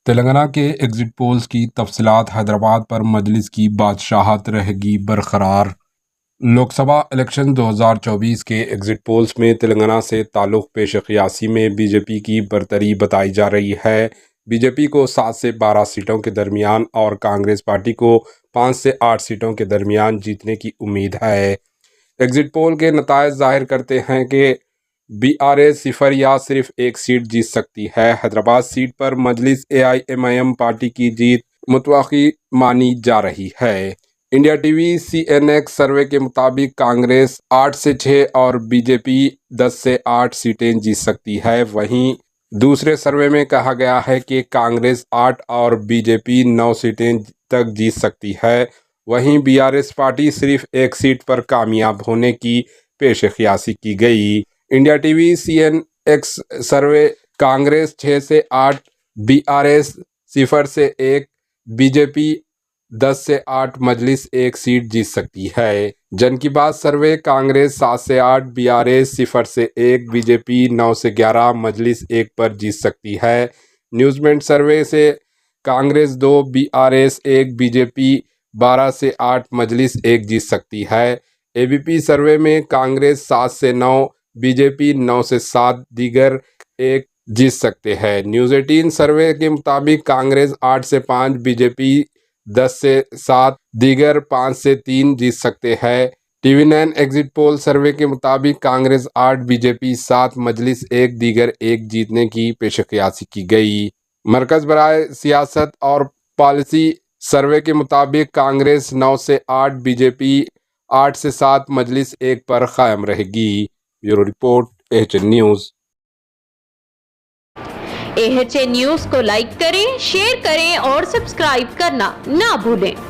तेलंगाना के exit polls की तफसीलात। हैदराबाद पर मजलिस की बादशाहत रहेगी बरकरार। लोकसभा इलेक्शन 2024 के एग्जिट पोल्स में तेलंगाना से ताल्लुक़ पेश क़ियासी में बीजेपी की बरतरी बताई जा रही है। बीजेपी को 7 से 12 सीटों के दरमियान और कांग्रेस पार्टी को 5 से 8 सीटों के दरमियान जीतने की उम्मीद है। एग्जिट पोल के नताइज जाहिर करते हैं कि बीआरएस सिफर या सिर्फ एक सीट जीत सकती है। हैदराबाद सीट पर मजलिस एआईएमआईएम पार्टी की जीत मुतवक्की मानी जा रही है। इंडिया टीवी सीएनएक्स सर्वे के मुताबिक कांग्रेस 8 से 6 और बीजेपी 10 से 8 सीटें जीत सकती है। वहीं दूसरे सर्वे में कहा गया है कि कांग्रेस 8 और बीजेपी 9 सीटें तक जीत सकती है। वहीं बीआरएस पार्टी सिर्फ एक सीट पर कामयाब होने की पेशकशियासी की गई। इंडिया टीवी सीएनएक्स सर्वे कांग्रेस 6 से 8, बीआरएस 0 से 1, बीजेपी 10 से 8, मजलिस एक सीट जीत सकती है। जन की बात सर्वे कांग्रेस 7 से 8, बीआरएस 0 से 1, बीजेपी 9 से 11, मजलिस 1 पर जीत सकती है। न्यूज़मेंट सर्वे से कांग्रेस 2, बीआरएस 1, बीजेपी 12 से 8, मजलिस 1 जीत सकती है। एबीपी सर्वे में कांग्रेस 7 से 9, बीजेपी 9 से 7, दीगर 1 जीत सकते हैं। न्यूज़ 18 सर्वे के मुताबिक कांग्रेस 8 से 5, बीजेपी 10 से 7, दीगर 5 से 3 जीत सकते हैं। TV9 एग्जिट पोल सर्वे के मुताबिक कांग्रेस 8, बीजेपी 7, मजलिस 1, दीगर 1 जीतने की पेशकशियासी की गई। मरकज़ बराए सियासत और पॉलिसी सर्वे के मुताबिक कांग्रेस 9 से 8, बीजेपी 8 से 7, मजलिस 1 पर कायम रहेगी। Bureau report, AHN news. AHN news को लाइक करें, शेयर करें और सब्सक्राइब करना ना भूलें।